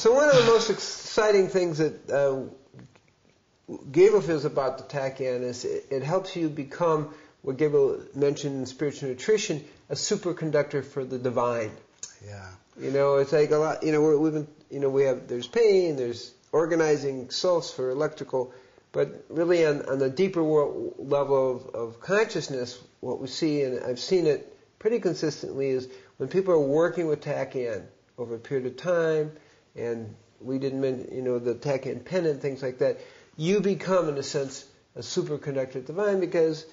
So one of the most exciting things that Gabriel feels about the Tachyon is it helps you become, what Gabriel mentioned in spiritual nutrition, a superconductor for the divine. Yeah. It's like a lot. There's pain, there's organizing salts for electrical, but really on the deeper level of consciousness, what we see, and I've seen it pretty consistently, is when people are working with Tachyon over a period of time, and we didn't mention, the Tachyon pendant, things like that, you become, in a sense, a superconductor divine, because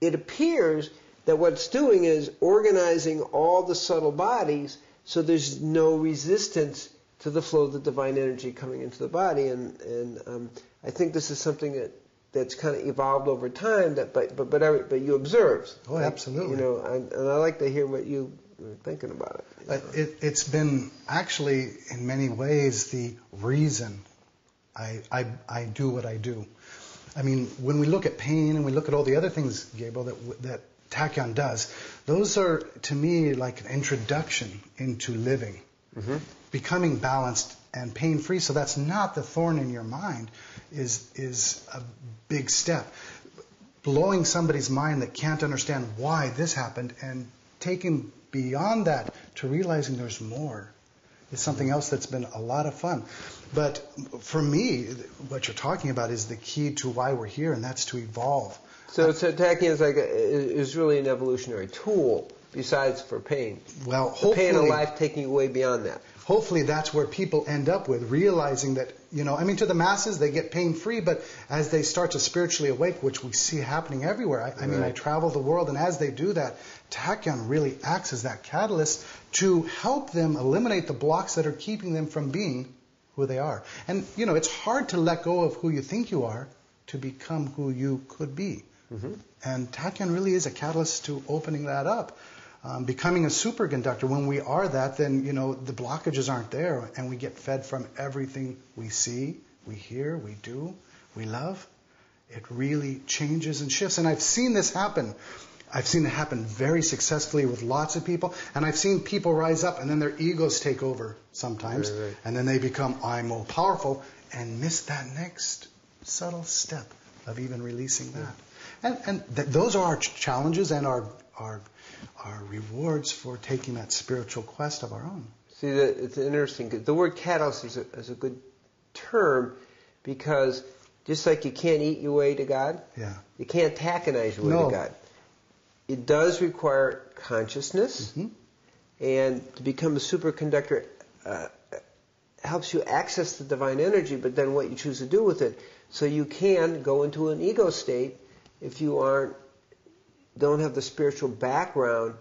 it appears that what it's doing is organizing all the subtle bodies so there's no resistance to the flow of the divine energy coming into the body. And I think this is something that's kind of evolved over time, but you observe. Oh, absolutely. And I like to hear what you were thinking about it. It's been actually, in many ways, the reason I do what I do. I mean, when we look at pain and we look at all the other things, Gabriel, that Tachyon does, those are, to me, like an introduction into living, becoming balanced and pain-free. So that's not the thorn in your mind is a big step. Blowing somebody's mind that can't understand why this happened and taking beyond that to realizing there's more is something else that's been a lot of fun. But for me, what you're talking about is the key to why we're here, and that's to evolve. So Tachyon is really an evolutionary tool besides for pain. Well, the hopefully, pain of life taking you way beyond that. Hopefully that's where people end up with, realizing that, to the masses, they get pain-free, but as they start to spiritually awake, which we see happening everywhere, I travel the world, and as they do that, Tachyon really acts as that catalyst to help them eliminate the blocks that are keeping them from being who they are. And, it's hard to let go of who you think you are to become who you could be. And Tachyon really is a catalyst to opening that up. Becoming a superconductor, when we are that, then, the blockages aren't there, and we get fed from everything we see, we hear, we do, we love. It really changes and shifts. And I've seen this happen. I've seen it happen very successfully with lots of people, and I've seen people rise up, and then their egos take over sometimes, and then they become, I'm more powerful, and miss that next subtle step of even releasing that. And those are our challenges and our rewards for taking that spiritual quest of our own. See, it's interesting. The word catalyst is a good term, because just like you can't eat your way to God, you can't tachyonize your way to God. It does require consciousness, and to become a superconductor helps you access the divine energy, but then what you choose to do with it. So you can go into an ego state if you don't have the spiritual background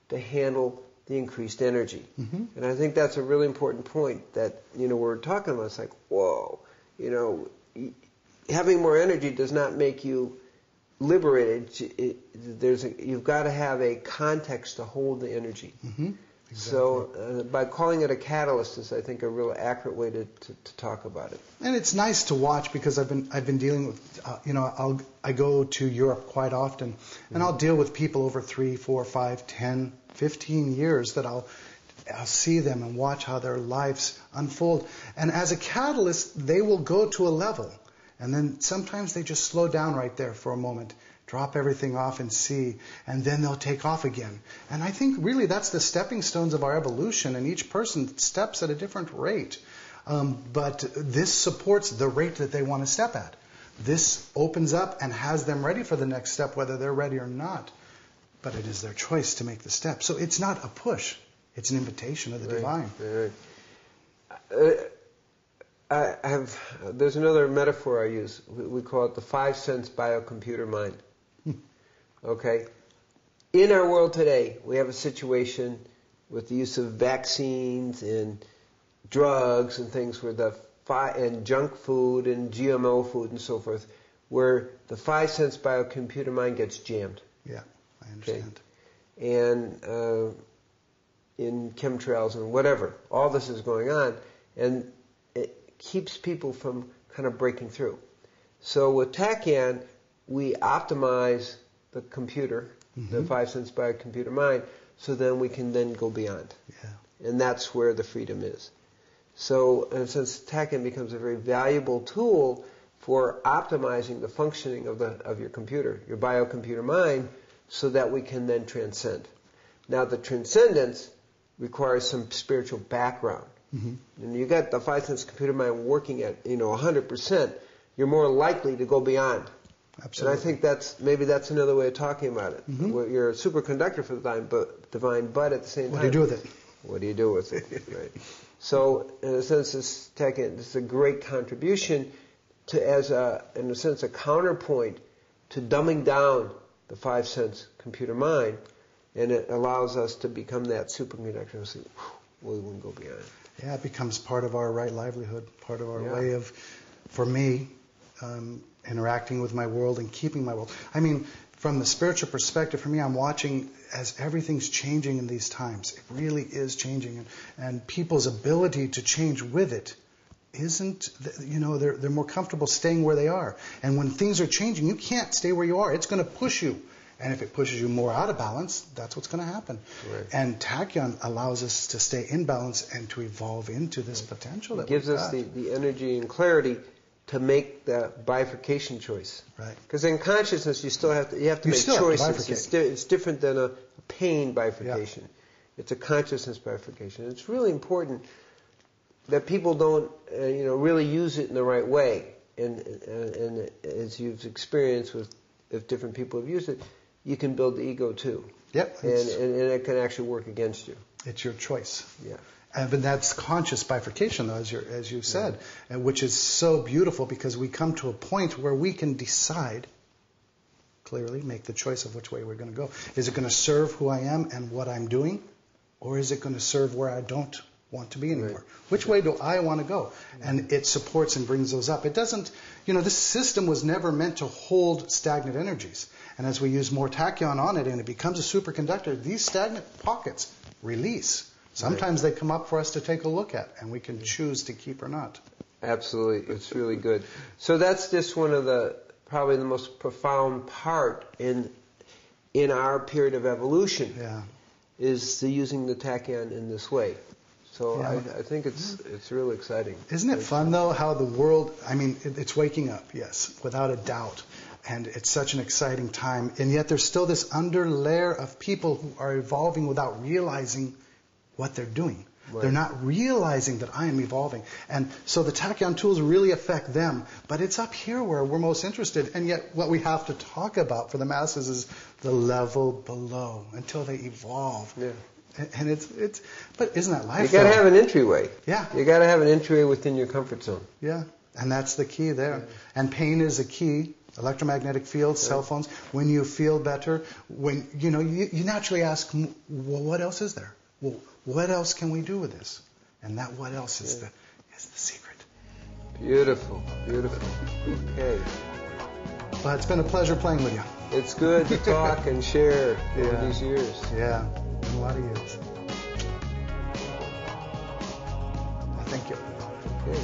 to handle the increased energy. And I think that's a really important point that, we're talking about. It's like, whoa, having more energy does not make you liberated. You've got to have a context to hold the energy. Exactly. So by calling it a catalyst is, I think, a real accurate way to talk about it. And it's nice to watch, because I've been dealing with, I go to Europe quite often, and I'll deal with people over 3, 4, 5, 10, 15 years that I'll see them and watch how their lives unfold. And as a catalyst, they will go to a level, and then sometimes they just slow down right there for a moment, drop everything off and see, and then they'll take off again. And I think really that's the stepping stones of our evolution, and each person steps at a different rate. But this supports the rate that they want to step at. This opens up and has them ready for the next step, whether they're ready or not. But it is their choice to make the step. So it's not a push. It's an invitation of the divine. There's another metaphor I use. We call it the 5-sense biocomputer mind. Okay? In our world today, we have a situation with the use of vaccines and drugs and things where and junk food and GMO food and so forth, where the 5-sense biocomputer mind gets jammed. Yeah, I understand. Okay? And in chemtrails and whatever, all this is going on, and it keeps people from kind of breaking through. So with Tachyon, we optimize the computer, the 5-sense biocomputer mind, so then we can then go beyond. Yeah. And that's where the freedom is. So, in a sense, Tachyon becomes a very valuable tool for optimizing the functioning of your computer, your biocomputer mind, so that we can then transcend. Now, the transcendence requires some spiritual background. Mm-hmm. And you got the 5 sense computer mind working at 100%, you're more likely to go beyond. Absolutely. And I think that's another way of talking about it. Mm-hmm. You're a superconductor for the divine, but at the same time, what do you do with it? What do you do with it? Right. So, in a sense, this is a great contribution to, in a sense, a counterpoint to dumbing down the 5 sense computer mind, and it allows us to become that superconductor and say, we wouldn't go beyond. Yeah, it becomes part of our right livelihood, part of our way of, for me, interacting with my world and keeping my world. I mean, from the spiritual perspective, for me, I'm watching as everything's changing in these times. It really is changing, and people's ability to change with it isn't, they're more comfortable staying where they are. And when things are changing, you can't stay where you are. It's going to push you. And if it pushes you more out of balance, that's what's going to happen. Right. And Tachyon allows us to stay in balance and to evolve into this potential that gives us the energy and clarity to make the bifurcation choice. Right. Because in consciousness, you have to make choices. It's different than a pain bifurcation. Yeah. It's a consciousness bifurcation. It's really important that people don't, really use it in the right way. And as you've experienced if different people have used it, you can build the ego too. Yep. And it can actually work against you. It's your choice. Yeah. But that's conscious bifurcation, though, as you said, which is so beautiful because we come to a point where we can decide clearly, make the choice of which way we're going to go. Is it going to serve who I am and what I'm doing, or is it going to serve where I don't want to be anymore? Right. Which way do I want to go? And it supports and brings those up. It doesn't, this system was never meant to hold stagnant energies. And as we use more tachyon on it and it becomes a superconductor, these stagnant pockets release. Sometimes they come up for us to take a look at, and we can choose to keep or not. Absolutely. It's really good. So that's just one of probably the most profound part in our period of evolution, is using the tachyon in this way. So I think it's really exciting. Isn't it fun, though, how the world, it's waking up, yes, without a doubt. And it's such an exciting time. And yet there's still this underlayer of people who are evolving without realizing what they're doing. Right. They're not realizing that I am evolving. And so the tachyon tools really affect them. But it's up here where we're most interested. And yet what we have to talk about for the masses is the level below until they evolve. Yeah. And but isn't that life? You got to have an entryway. Yeah. You got to have an entryway within your comfort zone. Yeah. And that's the key there. Yeah. And pain is a key. Electromagnetic fields, cell phones. When you feel better, when you naturally ask, well, what else is there? Well, what else can we do with this? And that what else is the secret. Beautiful, beautiful. Okay. Well, it's been a pleasure playing with you. It's good to talk and share over these years. Yeah, a lot of years. Thank you. Okay.